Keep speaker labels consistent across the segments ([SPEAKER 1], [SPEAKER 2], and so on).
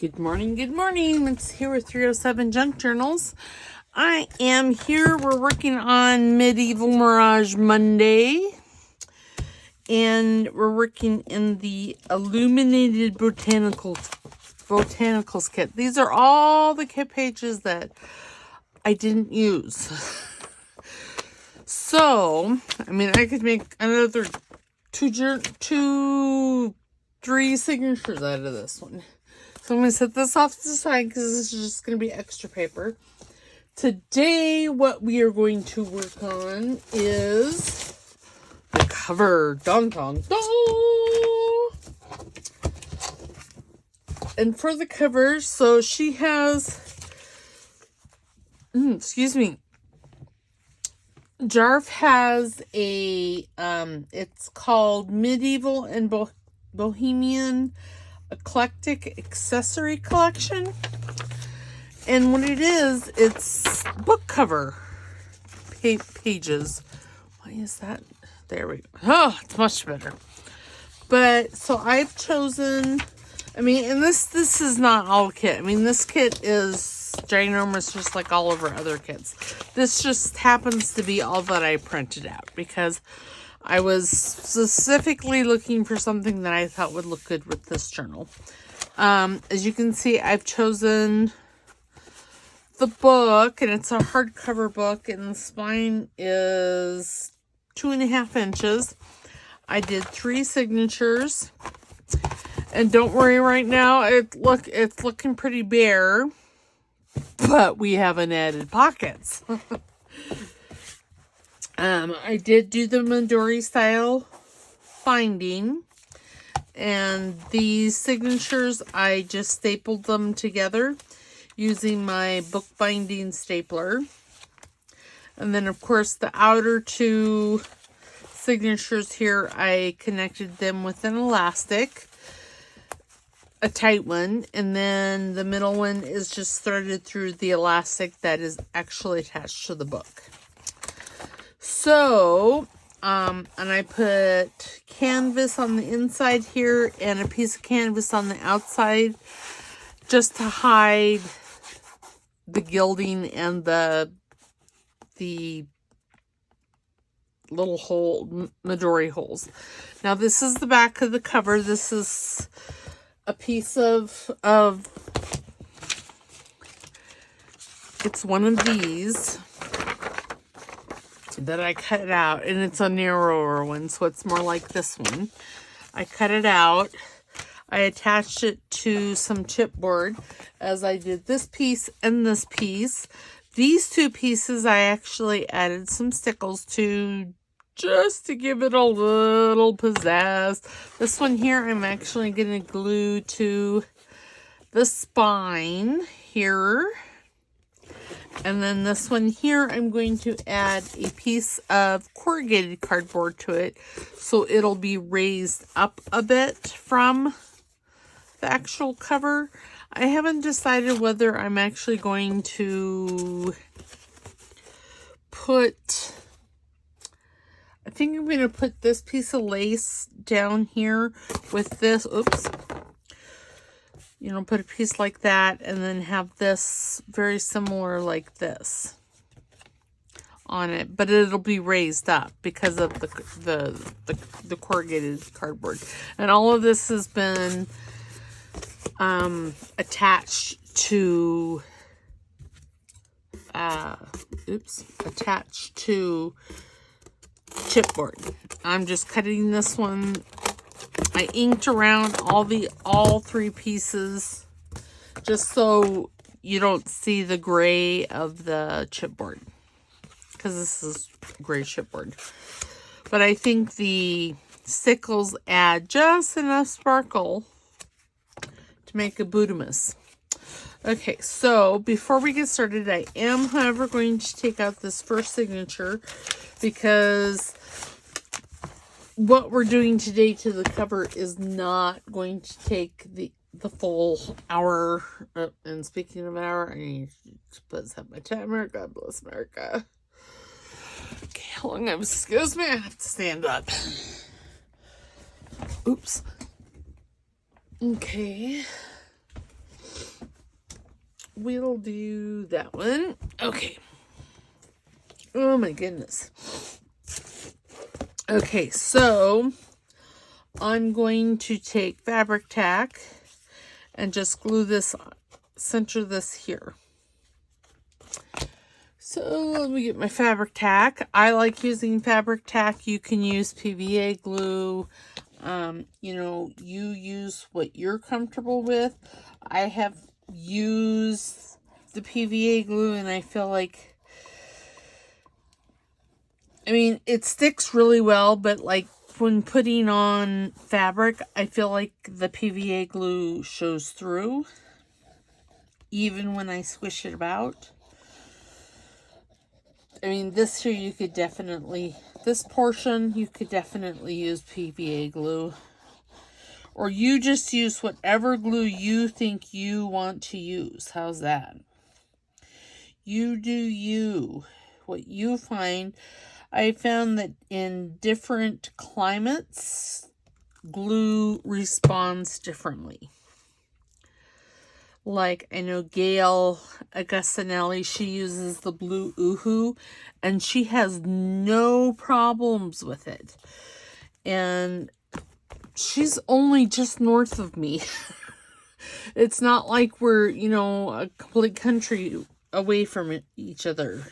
[SPEAKER 1] Good morning, good morning. It's here with 307 Junk Journals. I am here. We're working on Medieval Mirage Monday. And we're working in the Illuminated Botanicals kit. These are all the kit pages that I didn't use. So, I mean, I could make another three signatures out of this one. So I'm going to set this off to the side because this is just going to be extra paper. Today, what we are going to work on is the cover. Dun, dun, dun. And for the cover, so she has, Jarf has a, it's called Medieval and Bohemian Eclectic Accessory Collection. And what it is, it's book cover pages. Why is that? There we go. Oh, it's much better. But so I've chosen, I mean, and this is not all kit. I mean, this kit is ginormous, just like all of our other kits. This just happens to be all that I printed out because I was specifically looking for something that I thought would look good with this journal. As you can see, I've chosen the book, and it's a hardcover book, and the spine is 2.5 inches. I did 3 signatures, and don't worry right now, it's looking pretty bare, but we haven't added pockets. I did do the Midori style binding, and these signatures, I just stapled them together using my bookbinding stapler. And then, of course, the outer 2 signatures here, I connected them with an elastic, a tight one, and then the middle one is just threaded through the elastic that is actually attached to the book. So, and I put canvas on the inside here and a piece of canvas on the outside just to hide the gilding and the little hole, Midori holes. Now, this is the back of the cover. This is a piece of it's one of these that I cut out, and it's a narrower one, so it's more like this one. I cut it out. I attached it to some chipboard as I did this piece and this piece. These 2 pieces I actually added some stickles to just to give it a little pizzazz. This one here I'm actually going to glue to the spine here. And then this one here, I'm going to add a piece of corrugated cardboard to it, so it'll be raised up a bit from the actual cover. I haven't decided whether I'm actually going to put, I think I'm going to put this piece of lace down here with this, put a piece like that, and then have this very similar like this on it, but it'll be raised up because of the corrugated cardboard. And all of this has been attached to chipboard. I'm just cutting this one. I inked around all 3 pieces just so you don't see the gray of the chipboard, because this is gray chipboard. But I think the stickles add just enough sparkle to make a Budamus. Okay, so before we get started, I am, however, going to take out this first signature because what we're doing today to the cover is not going to take the full hour. And speaking of hour, I need to put my timer. God bless America. Okay, how long? Excuse me, I have to stand up. Oops. Okay. we'll do that one. Okay. Oh my goodness. Okay, so I'm going to take fabric tack and just glue this, center this here. So let me get my fabric tack. I like using fabric tack. You can use PVA glue. You know, you use what you're comfortable with. I have used the PVA glue and I feel like, I mean, it sticks really well, but like when putting on fabric, I feel like the PVA glue shows through, even when I squish it about. I mean, this here you could definitely, this portion, you could definitely use PVA glue. Or you just use whatever glue you think you want to use. How's that? You do you. What you find. I found that in different climates, glue responds differently. Like, I know Gail Augustinelli, she uses the blue Uhu, and she has no problems with it. And she's only just north of me. It's not like we're, you know, a complete country away from each other.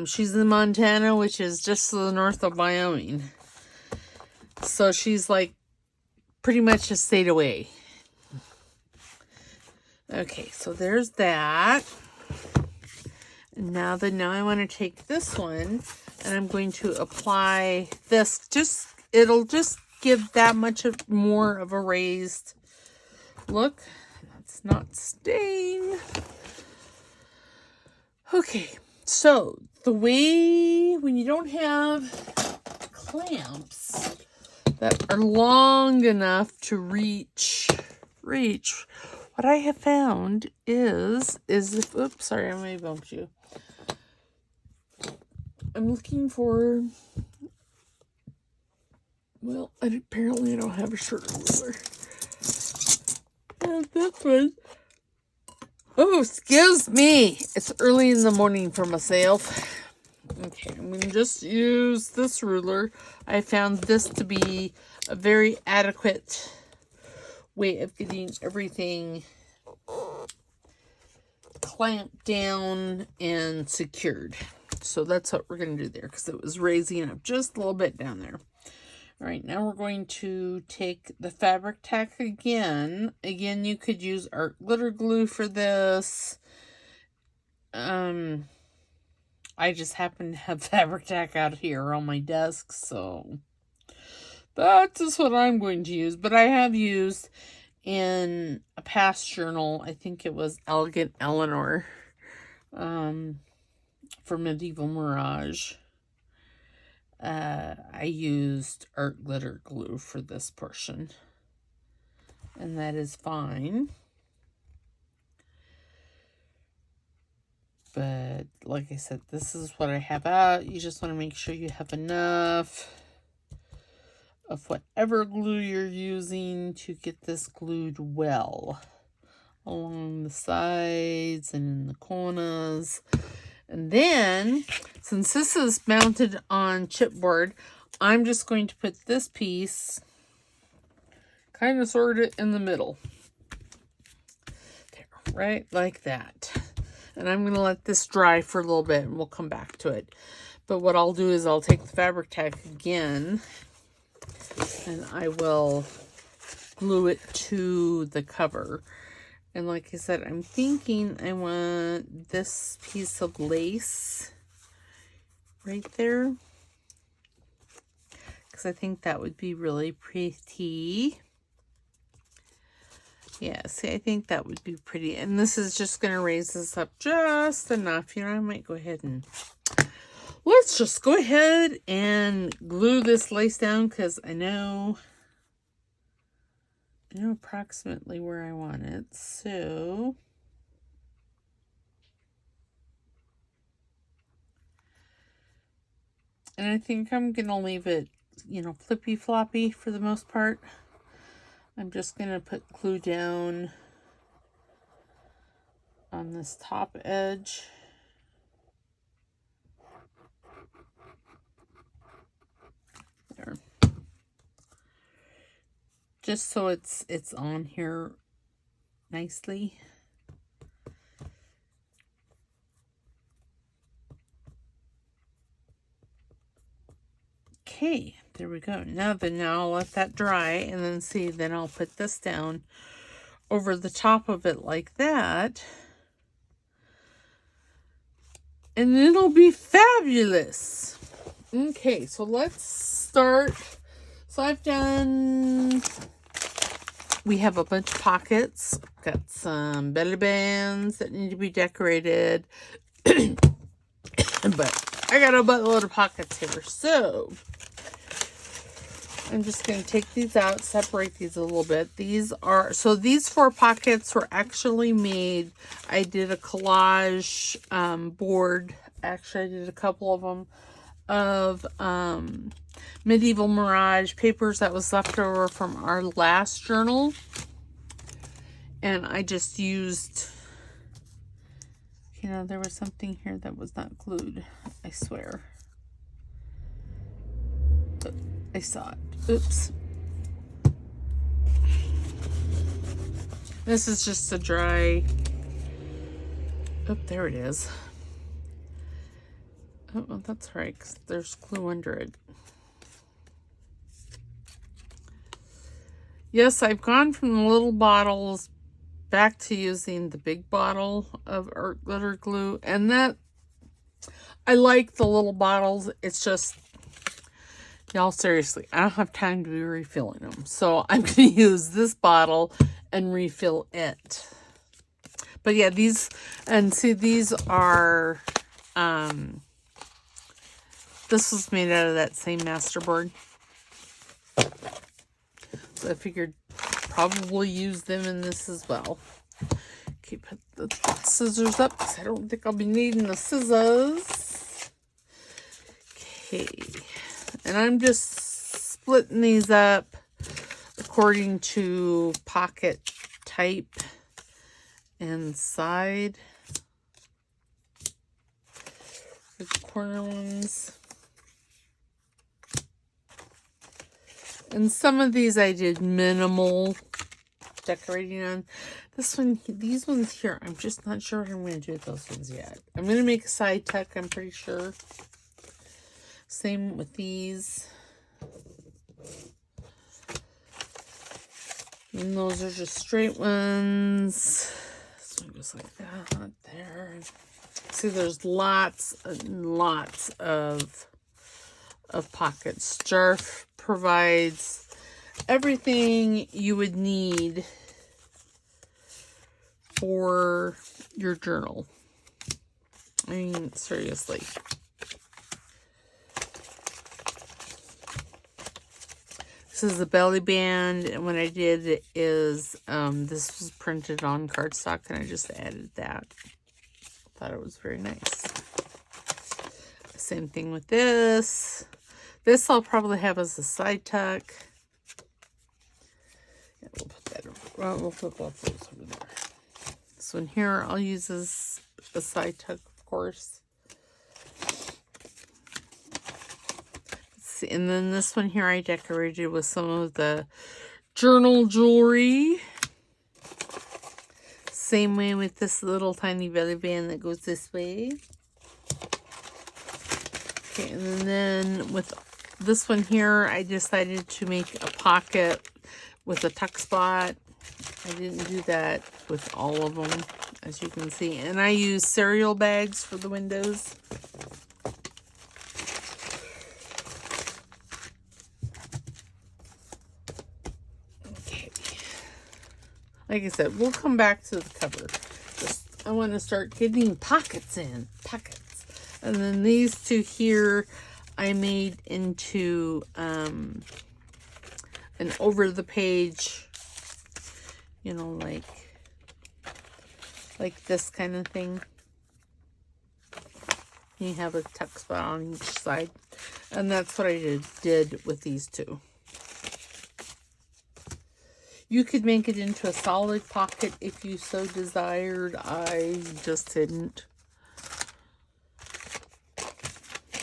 [SPEAKER 1] She's in Montana, which is just to the north of Wyoming. So she's like pretty much a state away. Okay, so there's that. Now I want to take this one and I'm going to apply this. It'll just give that much more of a raised look. That's not stained. Okay, so the way when you don't have clamps that are long enough to reach, what I have found is if, oops, sorry, I may have bumped you. I'm looking for, well, apparently I don't have a short ruler. This one. Oh, excuse me. It's early in the morning for myself. Okay, I'm going to just use this ruler. I found this to be a very adequate way of getting everything clamped down and secured. So that's what we're going to do there because it was raising up just a little bit down there. All right, now we're going to take the fabric tack again. Again, you could use art glitter glue for this. I just happen to have fabric tack out here on my desk, so that is what I'm going to use. But I have used in a past journal, I think it was Elegant Eleanor, for Medieval Mirage. I used art glitter glue for this portion, and that is fine. But like I said, this is what I have out. You just want to make sure you have enough of whatever glue you're using to get this glued well along the sides and in the corners. And then, since this is mounted on chipboard, I'm just going to put this piece kind of sort of in the middle. There, right like that. And I'm going to let this dry for a little bit and we'll come back to it. But what I'll do is I'll take the fabric tack again and I will glue it to the cover. And like I said, I'm thinking I want this piece of lace right there, because I think that would be really pretty. Yeah, see, I think that would be pretty. And this is just going to raise this up just enough. You know, I might go ahead and, let's just go ahead and glue this lace down, because I know approximately where I want it. So and I think I'm gonna leave it, you know, flippy floppy for the most part. I'm just gonna put glue down on this top edge. There. Just so it's on here nicely. Okay, there we go. Now I'll let that dry, and then see, then I'll put this down over the top of it like that. And it'll be fabulous. Okay, so let's start. So we have a bunch of pockets. Got some belly bands that need to be decorated. But I got a buttload of pockets here. So I'm just going to take these out, separate these a little bit. These 4 pockets were actually made. I did a collage board. Actually, I did a couple of them of medieval Mirage papers that was left over from our last journal. And I just used, there was something here that was not glued, I swear. But I saw it. Oops. This is just a dry, oh, there it is. Oh, well, that's right, because there's glue under it. Yes, I've gone from the little bottles back to using the big bottle of art glitter glue, and that, I like the little bottles. It's just, y'all, seriously, I don't have time to be refilling them. So I'm going to use this bottle and refill it. But yeah, these are, this was made out of that same masterboard. So I figured probably use them in this as well. Okay, put the scissors up because I don't think I'll be needing the scissors. Okay. And I'm just splitting these up according to pocket type and side. The corner ones. And some of these I did minimal decorating on. These ones here, I'm just not sure what I'm going to do with those ones yet. I'm going to make a side tuck, I'm pretty sure. Same with these. And those are just straight ones. This one goes like that, there. See, there's lots and lots of pockets. Jarf provides everything you would need for your journal. I mean, seriously. This is the belly band, and what I did is this was printed on cardstock, and I just added that. Thought it was very nice. Same thing with this. This I'll probably have as a side tuck. Yeah, we'll put that over. Well, we'll put both those over there. This one here I'll use as a side tuck, of course. And then this one here I decorated with some of the journal jewelry. Same way with this little tiny belly band that goes this way. Okay, and then with this one here, I decided to make a pocket with a tuck spot. I didn't do that with all of them, as you can see. And I use cereal bags for the windows. Like I said, we'll come back to the cover. I want to start getting pockets in. Pockets. And then these two here, I made into an over-the-page, you know, like this kind of thing. You have a tuck spot on each side. And that's what I did with these two. You could make it into a solid pocket if you so desired. I just didn't.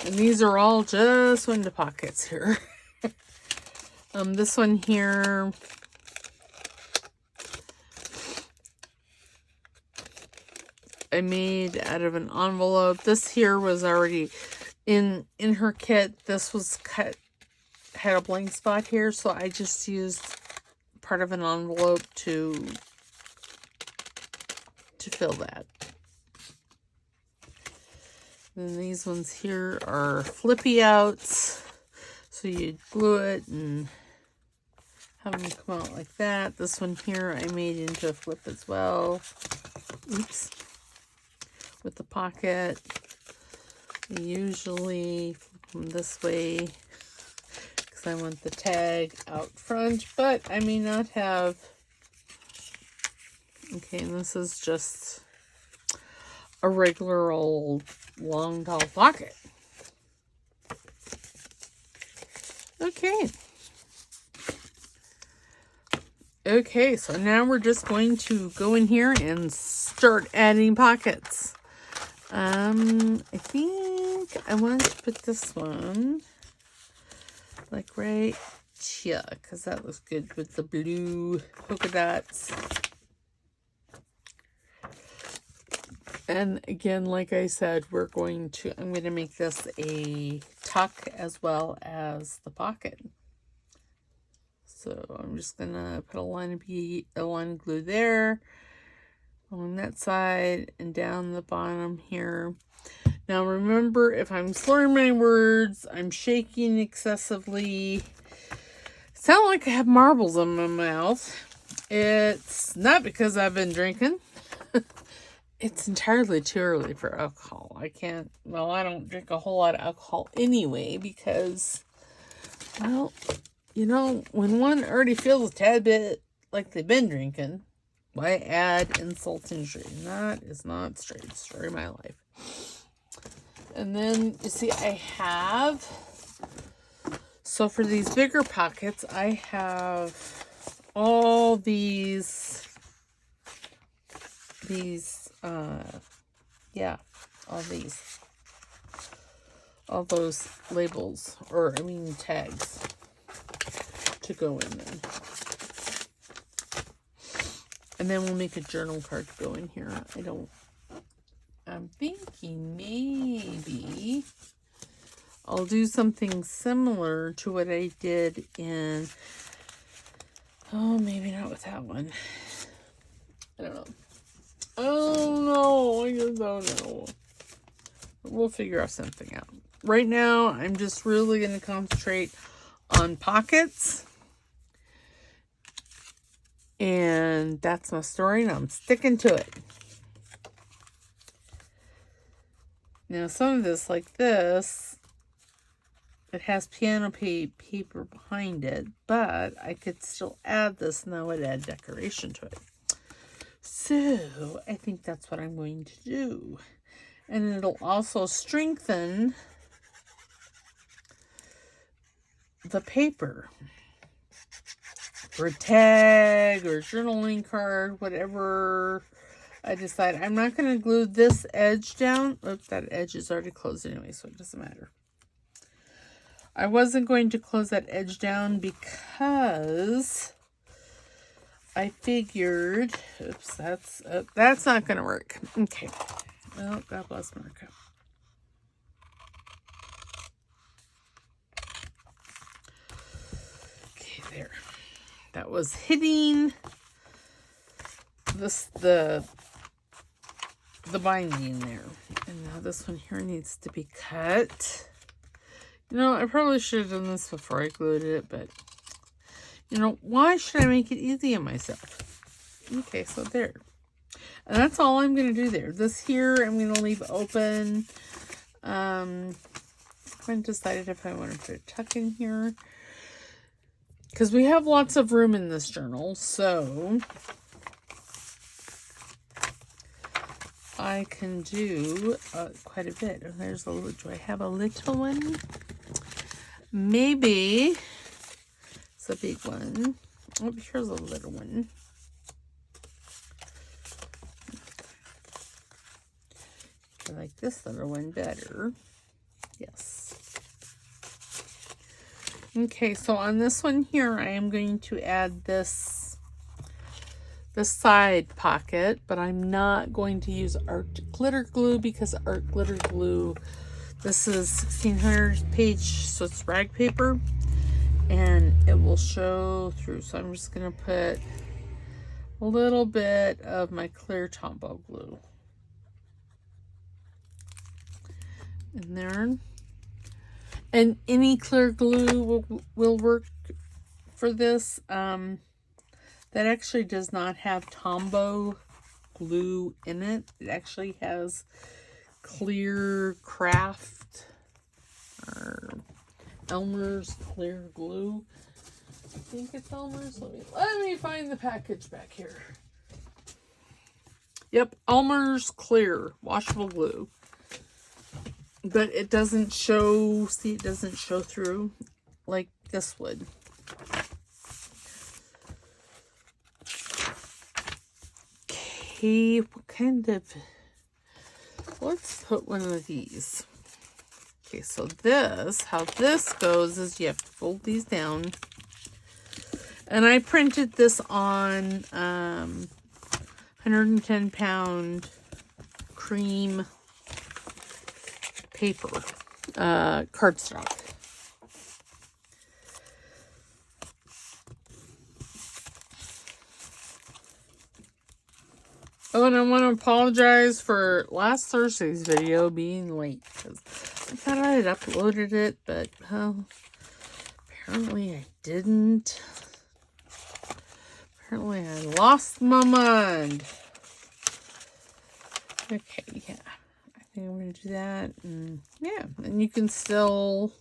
[SPEAKER 1] And these are all just window pockets here. This one here, I made out of an envelope. This here was already in her kit. This was cut, had a blank spot here, so I just used part of an envelope to fill that. And these ones here are flippy outs. So you glue it and have them come out like that. This one here I made into a flip as well. Oops. With the pocket. I usually flip them this way because I want the tag out front, but I may not have. Okay, and this is just a regular old long tall pocket. Okay. Okay, so now we're just going to go in here and start adding pockets. I think I want to put this one like right here, because that looks good with the blue polka dots. And again, like I said, I'm going to make this a tuck as well as the pocket. So I'm just gonna put a line of glue there on that side and down the bottom here. Now remember, if I'm slurring my words, I'm shaking excessively, sound like I have marbles in my mouth. It's not because I've been drinking. It's entirely too early for alcohol. I don't drink a whole lot of alcohol anyway because, well, you know, when one already feels a tad bit like they've been drinking, why add insult to injury? That is not straight story of my life. And then, you see, so for these bigger pockets, I have all these, all those labels, or I mean tags to go in there. And then we'll make a journal card to go in here. I'm thinking maybe I'll do something similar to what I did in, maybe not with that one. I don't know. I just don't know. We'll figure out something out. Right now, I'm just really going to concentrate on pockets. And that's my story, and I'm sticking to it. Now, some of this, like this, it has piano paper behind it, but I could still add this, and that would add decoration to it. So, I think that's what I'm going to do. And it'll also strengthen the paper. For a tag or a journaling card, whatever I decide. I'm not going to glue this edge down. Oops, that edge is already closed anyway, so it doesn't matter. I wasn't going to close that edge down because I figured, oops, that's not going to work. Okay. Well, God bless America. Okay, there. That was hitting the binding there. And now this one here needs to be cut. You know, I probably should have done this before I glued it, but you know, why should I make it easy on myself? Okay, so there. And that's all I'm going to do there. This here I'm going to leave open. I haven't decided if I want to put a tuck in here, because we have lots of room in this journal, so I can do quite a bit. And there's a little, do I have a little one? Maybe it's a big one. Oh, here's a little one. I like this little one better. Yes. Okay, so on this one here, I am going to add this side pocket, but I'm not going to use art glitter glue because art glitter glue, this is 1600 page, so it's rag paper, and it will show through. So I'm just going to put a little bit of my clear Tombow glue in there. And any clear glue will work for this. That actually does not have Tombow glue in it. It actually has clear craft or Elmer's clear glue. I think it's Elmer's. Let me find the package back here. Yep, Elmer's clear washable glue. But it doesn't show, see, it doesn't show through like this would. Okay, what kind of, let's put one of these. Okay, so this, how this goes is you have to fold these down. And I printed this on 110 pound cream paper, cardstock. Oh, and I want to apologize for last Thursday's video being late, because I thought I had uploaded it, but, well, apparently I didn't. Apparently I lost my mind. Okay, yeah. I think I'm going to do that. And yeah, and you can still,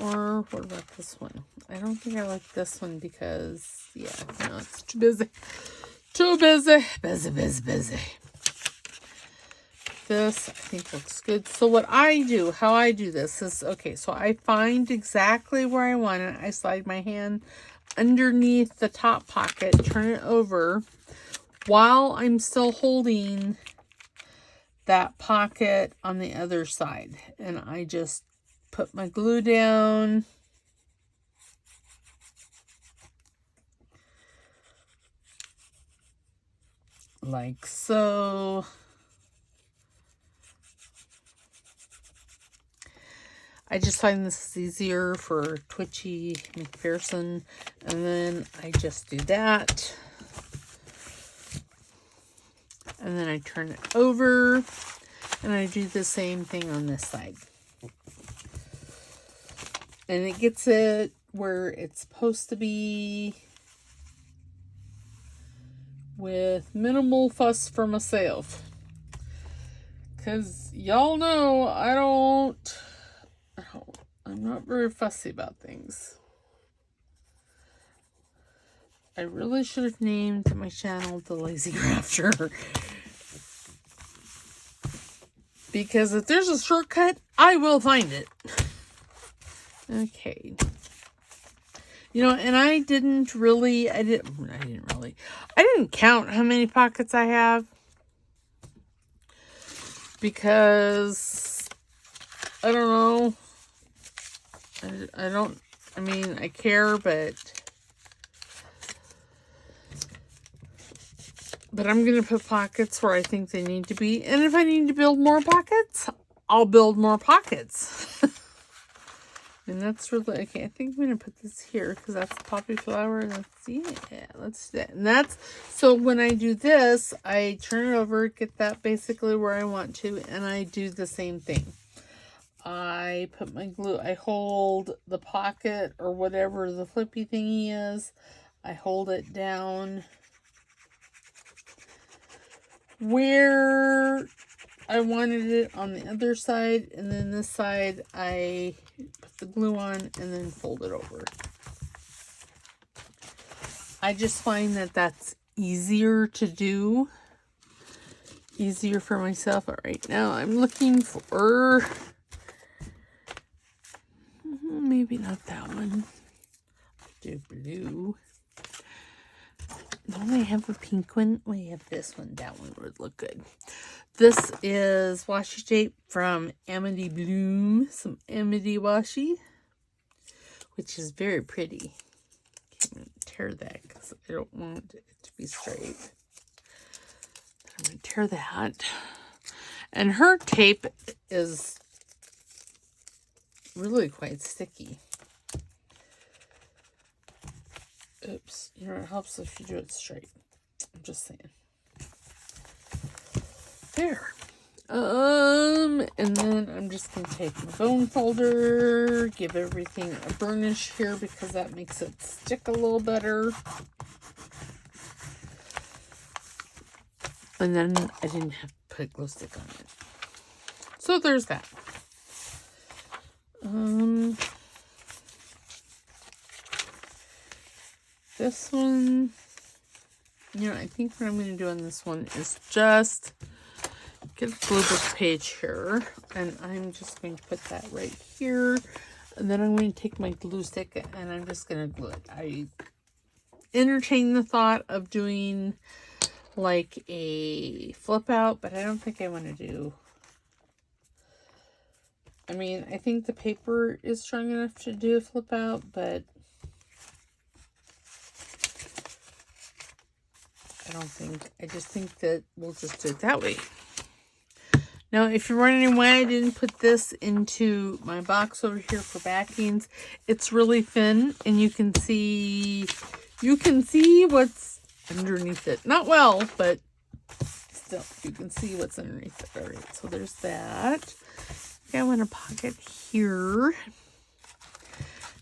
[SPEAKER 1] or what about this one? I don't think I like this one because, yeah, no, it's too busy. Too busy. Busy. This, I think, looks good. So what I do, how I do this is, okay, so I find exactly where I want it. I slide my hand underneath the top pocket, turn it over, while I'm still holding that pocket on the other side. And I just put my glue down. Like so. I just find this is easier for Twitchy McPherson. And then I just do that. And then I turn it over. And I do the same thing on this side. And it gets it where it's supposed to be with minimal fuss for myself. Because y'all know I'm not very fussy about things. I really should have named my channel The Lazy Crafter. Because if there's a shortcut, I will find it. Okay. You know, and I didn't count how many pockets I have. Because, I don't know. I mean, I care, but I'm going to put pockets where I think they need to be. And if I need to build more pockets, I'll build more pockets. And that's really, okay, I think I'm going to put this here because that's the poppy flower. Let's see. Yeah, let's do that. And that's, so when I do this, I turn it over, get that basically where I want to, and I do the same thing. I put my glue, I hold the pocket or whatever the flippy thingy is. I hold it down where I wanted it on the other side, and then this side I put the glue on and then fold it over. I just find that that's easier to do, easier for myself. But right now I'm looking for, maybe not that one. Do blue. Don't I have a pink one? We have this one. That one would look good. This is washi tape from Amity Bloom. Some Amity washi, which is very pretty. I'm going to tear that because I don't want it to be straight. I'm going to tear that. And her tape is really quite sticky. Oops, you know, it helps if you do it straight. I'm just saying. There. And then I'm just going to take my bone folder, give everything a burnish here because that makes it stick a little better. And then I didn't have to put glue stick on it. So there's that. This one, you know, I think what I'm going to do on this one is just get a glue book page here, and I'm just going to put that right here, and then I'm going to take my glue stick and I'm just going to glue it. I entertain the thought of doing like a flip out, but I don't think I want to do. I mean, I think the paper is strong enough to do a flip out, but I don't think. I just think that we'll just do it that way. Now, if you're wondering why I didn't put this into my box over here for backings, it's really thin, and you can see what's underneath it. Not well, but still, you can see what's underneath it. All right, so there's that. Okay, I want a pocket here.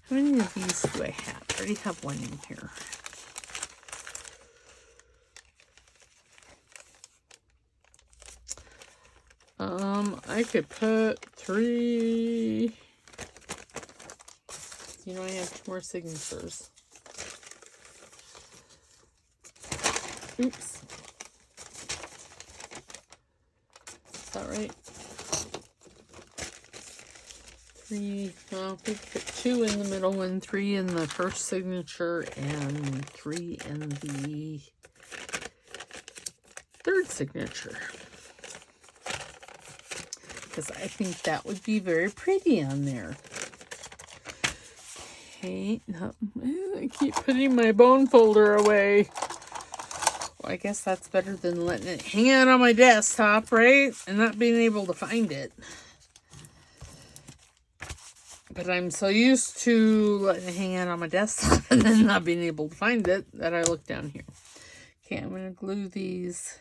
[SPEAKER 1] How many of these do I have? I already have one in here. I could put 3. You know, I have 2 more signatures. Oops. Is that right? 3. Well, we put 2 in the middle one, 3 in the first signature, and 3 in the third signature. Because I think that would be very pretty on there. Okay, no, I keep putting my bone folder away. Well, I guess that's better than letting it hang out on my desktop, right? And not being able to find it. But I'm so used to letting it hang out on my desktop and then not being able to find it that I look down here. Okay, I'm going to glue these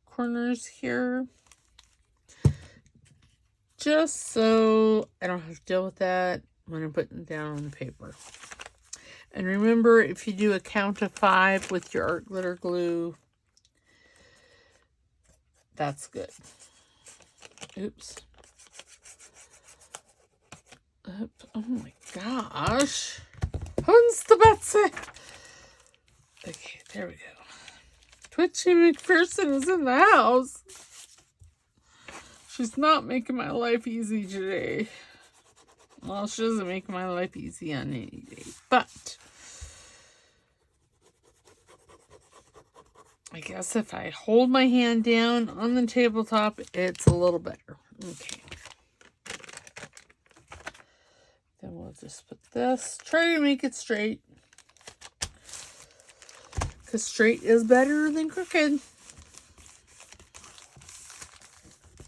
[SPEAKER 1] corners here. Just so I don't have to deal with that when I'm putting it down on the paper. And remember, if you do a count of 5 with your art glitter glue, that's good. Oops. Oh my gosh. Who's the Betsy? Okay, there we go. Twitchy McPherson is in the house. She's not making my life easy today. Well, she doesn't make my life easy on any day. But I guess if I hold my hand down on the tabletop, it's a little better. Okay. Then we'll just put this. Try to make it straight. Because straight is better than crooked.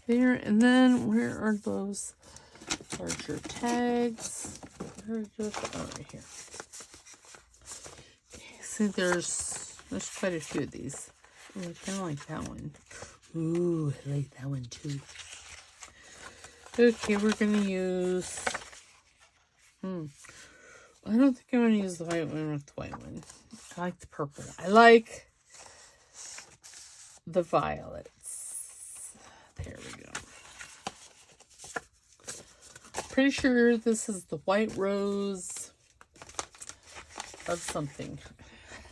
[SPEAKER 1] There, and then where are those larger tags? Where are those? Oh, right here. Okay, see, there's quite a few of these. Oh, I kind of like that one. Ooh, I like that one too. Okay, we're gonna use. I don't think I'm gonna use the white one with the white one. I like the purple. I like the violets. There we go. Pretty sure this is the white rose of something.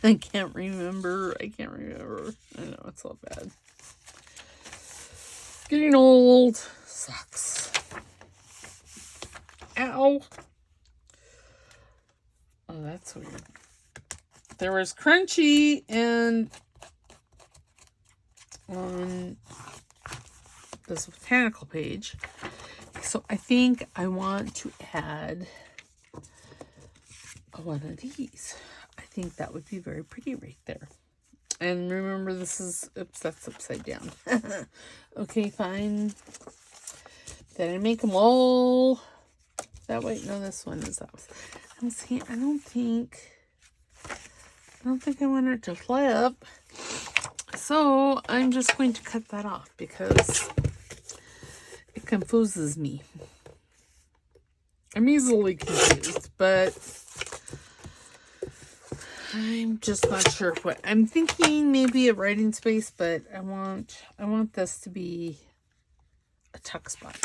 [SPEAKER 1] I can't remember. I know, it's all bad. Getting old sucks. Ow. Oh, that's weird. there was crunchy and on this botanical page. So I think I want to add one of these. I think that would be very pretty right there. And remember, this is, oops, that's upside down. Okay, fine. Did I make them all that way? No, this one is up. I'm saying, I don't think I want it to flip. So I'm just going to cut that off because it confuses me. I'm easily confused, but I'm just not sure what. I'm thinking maybe a writing space, but I want this to be a tuck spot.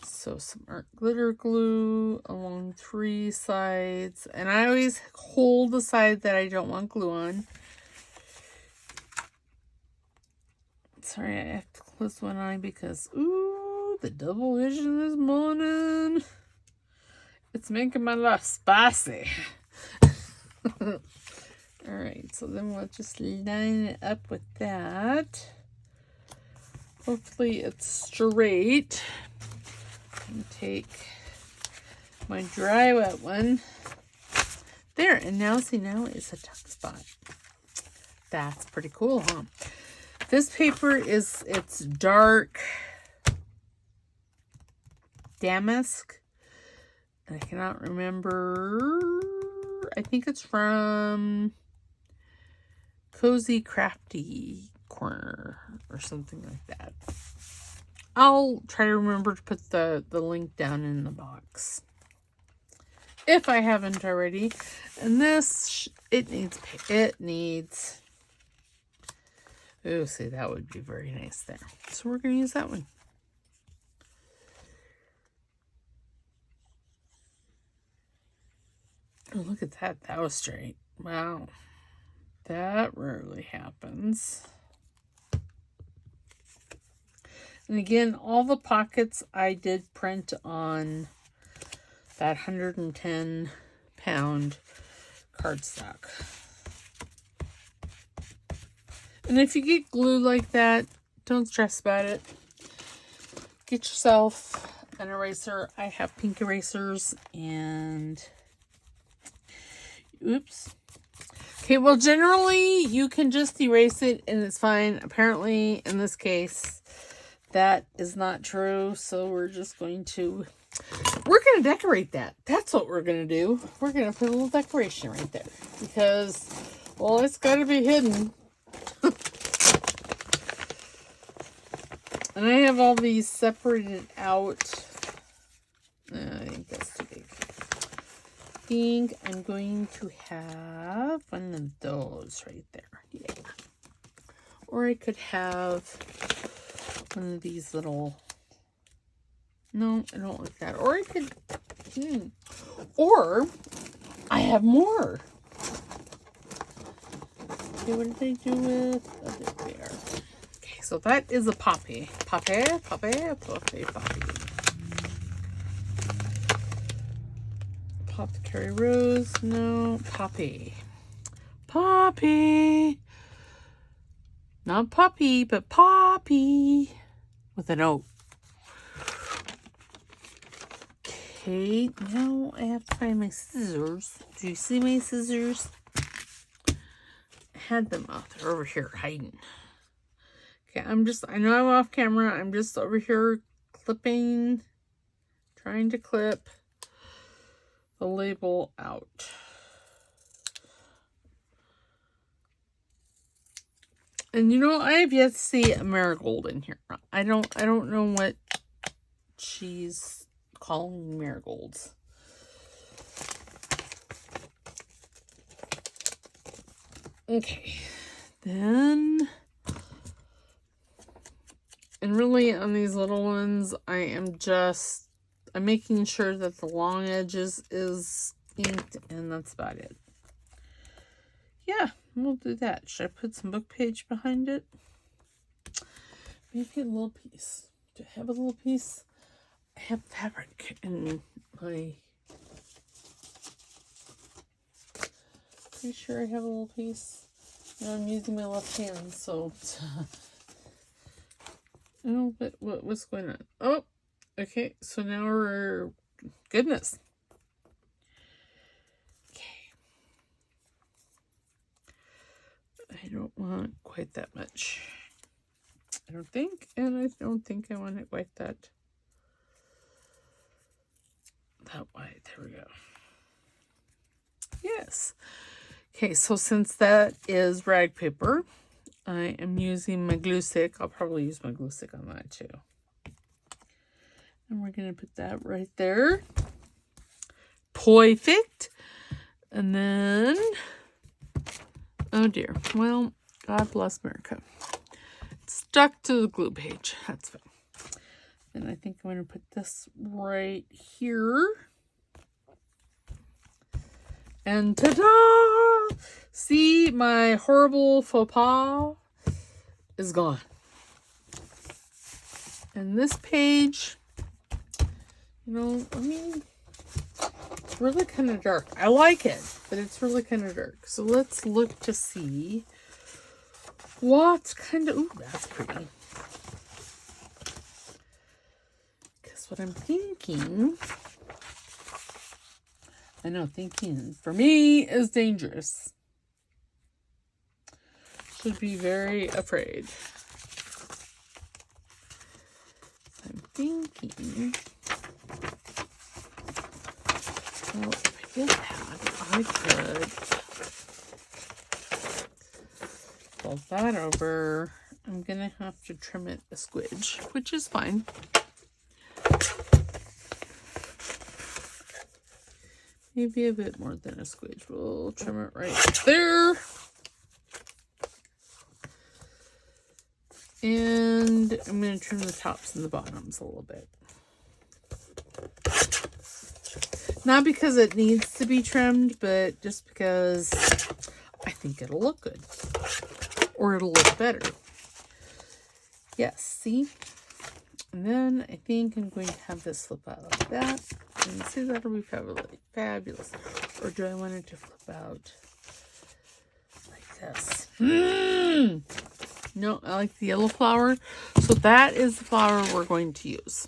[SPEAKER 1] So some art glitter glue along 3 sides. And I always hold the side that I don't want glue on. Sorry, I have to close one eye because, ooh, the double vision this morning. It's making my life spicy. Alright, so then we'll just line it up with that. Hopefully it's straight. And take my dry wet one. There, and now see, now it's a tuck spot. That's pretty cool, huh? This paper is, it's dark damask. I cannot remember. I think it's from Cozy Crafty Corner or something like that. I'll try to remember to put the link down in the box if I haven't already. And this, it needs, oh, see, that would be very nice there. So we're going to use that one. Oh, look at that. That was straight. Wow. That rarely happens. And again, all the pockets I did print on that 110 pound cardstock. And if you get glue like that, don't stress about it. Get yourself an eraser. I have pink erasers and oops. Okay, well, generally you can just erase it and it's fine. Apparently, in this case, that is not true. So we're going to decorate that. That's what we're going to do. We're going to put a little decoration right there because, well, it's got to be hidden. And I have all these separated out. I think that's too big. I think I'm going to have one of those right there. Yeah. Or I could have one of these little, no, I don't like that. Or I could, or I have more. Okay, what did I do with, oh, there. Okay, so that is a poppy. Poppy. Apothecary rose, no, poppy. Not puppy, but poppy with an O. Okay, now I have to find my scissors. Do you see my scissors? I had them out there over here hiding. Okay, I know I'm off camera. I'm just over here clipping, trying to clip the label out. And you know, I have yet to see a marigold in here. I don't know what she's calling marigolds. Okay. Then, and really on these little ones, I'm making sure that the long edges is inked, and that's about it. Yeah, we'll do that. Should I put some book page behind it? Maybe a little piece. Do I have a little piece? I have fabric in my pretty sure I have a little piece. You know, I'm using my left hand, so. Oh, but what's going on? Oh, okay. So now we're, goodness. Okay. I don't want quite that much. I don't think, and I don't think I want it quite that wide. There we go. Yes. Okay, so since that is rag paper, I am using my glue stick. I'll probably use my glue stick on that too. And we're going to put that right there. Perfect. And then, oh dear. Well, God bless America. It's stuck to the glue page. That's fine. And I think I'm going to put this right here. And ta-da! See, my horrible faux pas is gone. And this page, you know, I mean, it's really kind of dark. I like it, but it's really kind of dark. So let's look to see what's kind of, ooh, that's pretty. Because what I'm thinking, I know thinking for me is dangerous. Should be very afraid. I'm thinking, well, if I did that, I could fold that over. I'm gonna have to trim it a squidge, which is fine. Maybe a bit more than a squidge. We'll trim it right there. And I'm going to trim the tops and the bottoms a little bit. Not because it needs to be trimmed, but just because I think it'll look good. Or it'll look better. Yes, see? And then I think I'm going to have this flip out like that. And see, that'll be fabulous. Or do I want it to flip out like this? No, I like the yellow flower. So that is the flower we're going to use.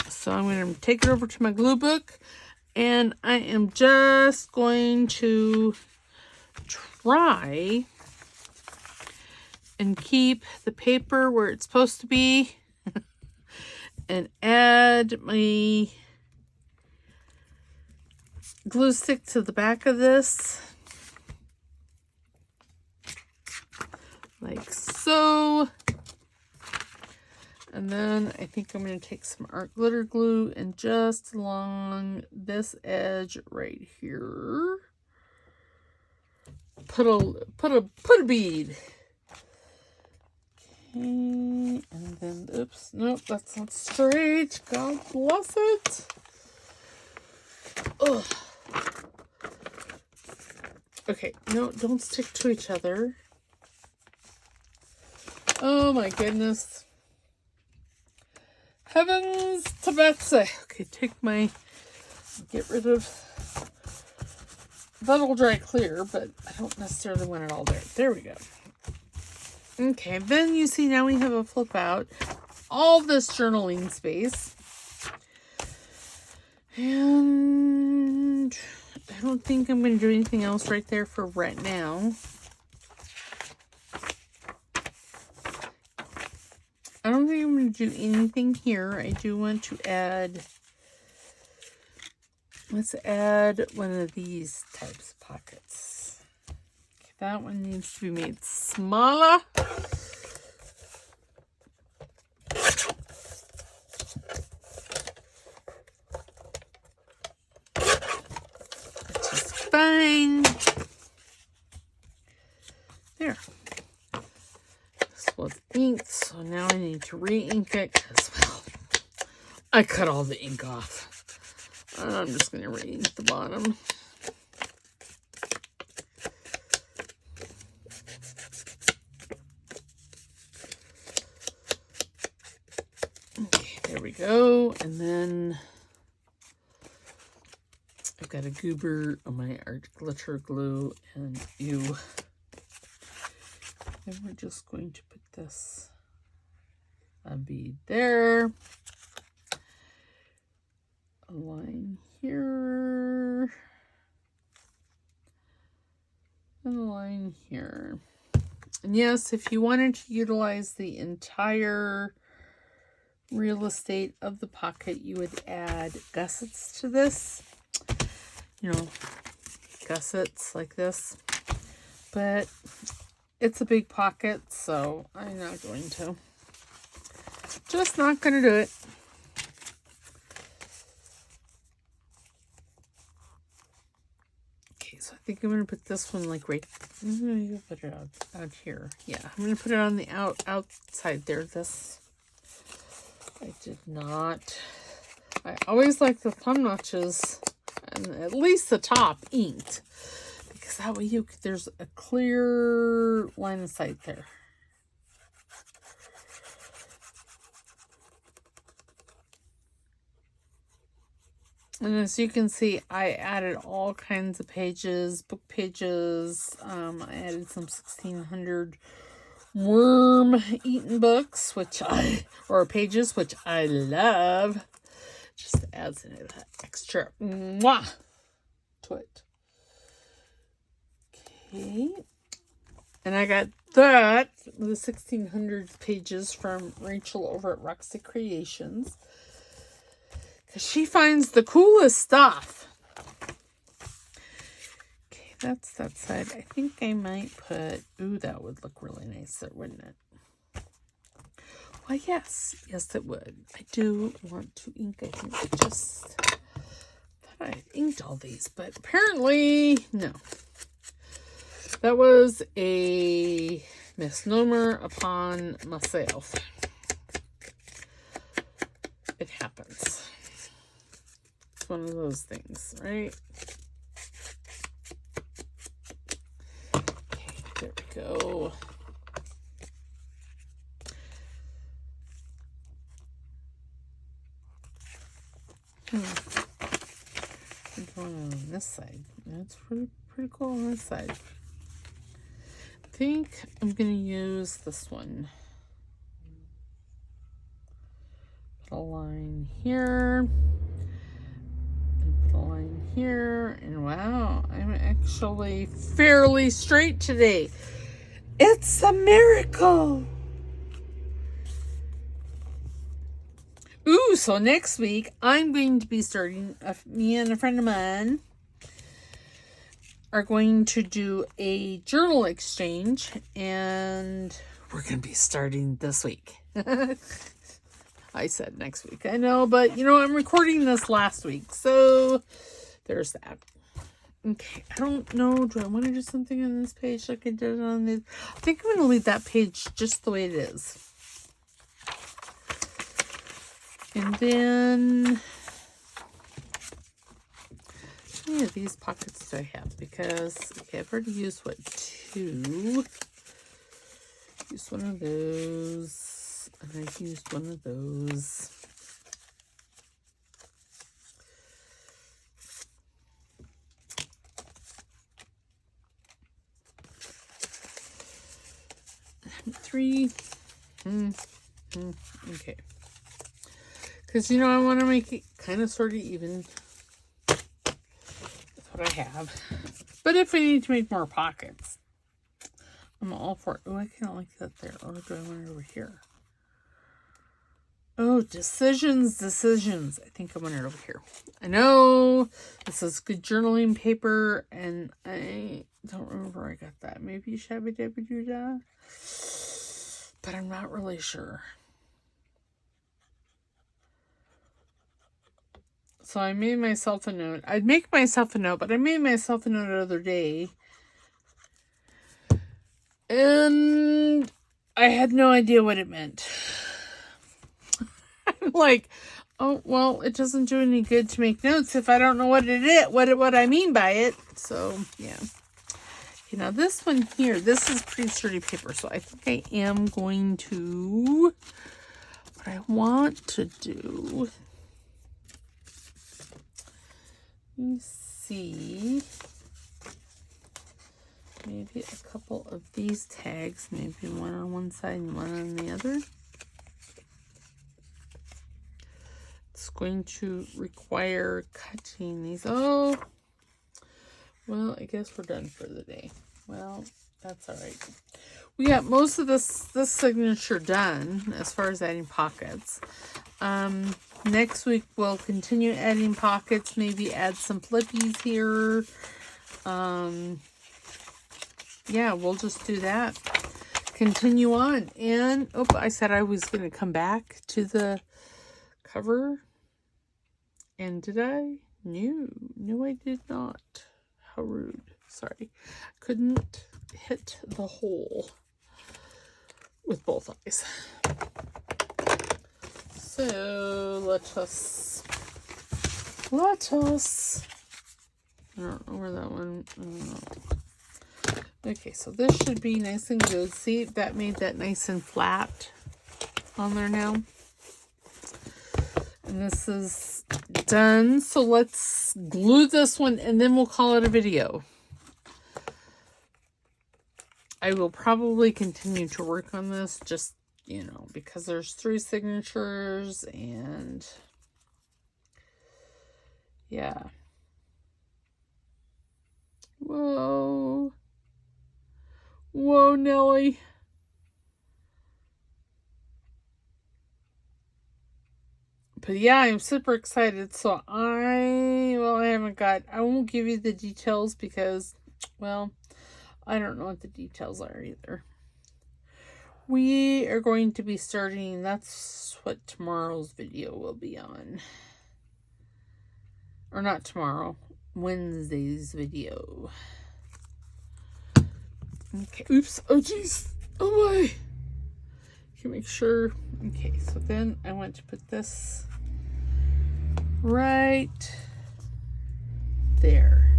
[SPEAKER 1] So I'm going to take it over to my glue book. And I am just going to try and keep the paper where it's supposed to be. And add my glue stick to the back of this. Like so. And then I think I'm going to take some art glitter glue and just along this edge right here. Put a bead. Okay, and then, oops, nope, that's not straight. God bless it. Ugh. Okay, no, don't stick to each other. Oh my goodness. Heavens to Betsy. Okay, get rid of, that'll dry clear, but I don't necessarily want it all there. There we go. Okay, then you see now we have a flip out. All this journaling space. And I don't think I'm going to do anything else right there for right now. I don't think I'm going to do anything here. I do want to add, let's add one of these types of pockets. Okay, that one needs to be made smaller. Which is fine. There. This was inked, so now I need to re-ink it because, well, I cut all the ink off. I'm just going to re-ink the bottom. Okay, there we go. And then I've got a goober on my art glitter glue, and and we're just going to put this a bead there, a line here, and a line here. And yes, if you wanted to utilize the entire real estate of the pocket, you would add gussets to this, you know, gussets like this, but it's a big pocket, so I'm not going to. Just not going to do it. Okay, so I think I'm going to put this one like right, I'm going to put it out here. Yeah, I'm going to put it on the outside there. This, I did not. I always like the thumb notches, and at least the top inked, because that way there's a clear line of sight there. And as you can see, I added all kinds of pages, book pages. I added some 1600 worm-eaten books, or pages, which I love. Just adds into that extra mwah to it. Okay. And I got that, the 1600 pages from Rachel over at Roxy Creations. She finds the coolest stuff. Okay, that's that side. I think I might put, ooh, that would look really nice there, wouldn't it? Why, yes. Yes, it would. I do want to ink. I think I just thought I had inked all these, but apparently, no. That was a misnomer upon myself. It happens. One of those things, right? Okay, there we go. I'm going on this side. That's pretty cool on this side. I think I'm going to use this one. Put a line here. Line here, and wow, I'm actually fairly straight today. It's a miracle. Ooh, so next week I'm going to be starting, me and a friend of mine are going to do a journal exchange, and we're going to be starting this week. I said next week, I know, but you know, I'm recording this last week, so there's that. Okay, I don't know, do I want to do something on this page like I did on this? I think I'm going to leave that page just the way it is. And then, how many of these pockets do I have? Because, okay, I've already used, what, 2? Used one of those. And I used one of those. Three. Okay. Because, you know, I want to make it kind of sort of even. That's what I have. But if we need to make more pockets, I'm all for it. Oh, I kind of like that there. Or do I want it over here? Oh, decisions. I think I want it over here. I know this is good journaling paper, and I don't remember where I got that. Maybe Shabby Dabby Doo Dah, but I'm not really sure. So I made myself a note. I'd make myself a note, but I made myself a note the other day, and I had no idea what it meant. Like, oh, well, it doesn't do any good to make notes if I don't know what it is, what I mean by it. So, yeah. Okay, now this one here, this is pretty sturdy paper, so I think I am going to, what I want to do, let me see maybe a couple of these tags, maybe one on one side and one on the other. It's going to require cutting these. Oh, well, I guess we're done for the day. Well, that's all right. We got most of this signature done as far as adding pockets. Next week we'll continue adding pockets, maybe add some flippies here. Yeah, we'll just do that. Continue on. And, oh, I said I was going to come back to the cover. And did I? No, I did not. How rude. Sorry. Couldn't hit the hole with both eyes. So, let us. I don't know where that one. I don't know. Okay, so this should be nice and good. See, that made that nice and flat on there now. And this is done. So let's glue this one and then we'll call it a video. I will probably continue to work on this just, you know, because there's 3 signatures and yeah. Whoa. Whoa, Nelly. But yeah, I'm super excited. So I won't give you the details because, well, I don't know what the details are either. We are going to be starting, that's what tomorrow's video will be on. Or not tomorrow, Wednesday's video. Okay, oops, oh jeez, oh my. Can make sure, okay, so then I want to put this right there.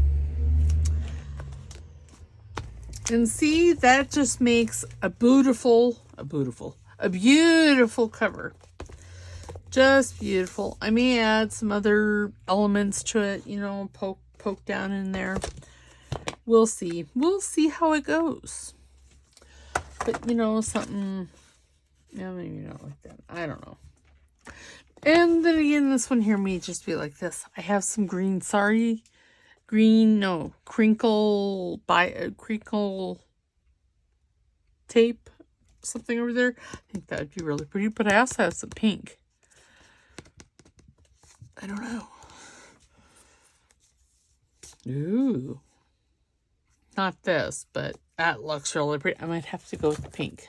[SPEAKER 1] And see, that just makes a beautiful cover. Just beautiful. I may add some other elements to it, you know, poke down in there. We'll see. We'll see how it goes. But, you know, something, yeah, maybe not like that. I don't know. And then again, this one here may just be like this. I have some crinkle tape, something over there. I think that would be really pretty, but I also have some pink. I don't know. Ooh. Not this, but that looks really pretty. I might have to go with the pink.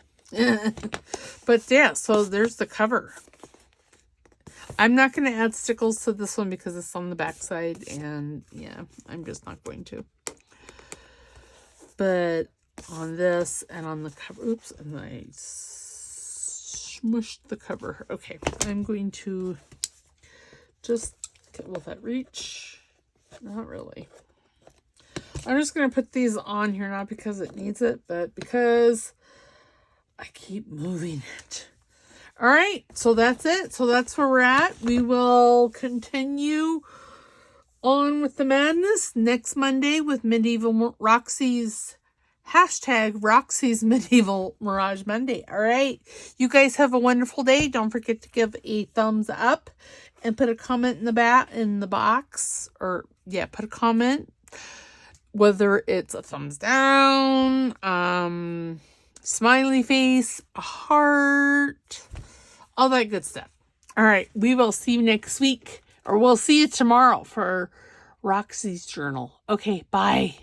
[SPEAKER 1] But yeah, so there's the cover. I'm not going to add stickles to this one because it's on the back side, and yeah, I'm just not going to. But on this and on the cover, oops, and I smushed the cover. Okay, I'm going to just, will that reach? Not really. I'm just going to put these on here, not because it needs it, but because I keep moving it. All right, so that's it. So that's where we're at. We will continue on with the madness next Monday with Medieval Roxy's hashtag Roxy's Medieval Mirage Monday. All right, you guys have a wonderful day. Don't forget to give a thumbs up and put a comment in the box, or yeah, put a comment, whether it's a thumbs down, smiley face, a heart, all that good stuff. All right, we will see you next week, or we'll see you tomorrow for Roxy's journal. Okay, bye.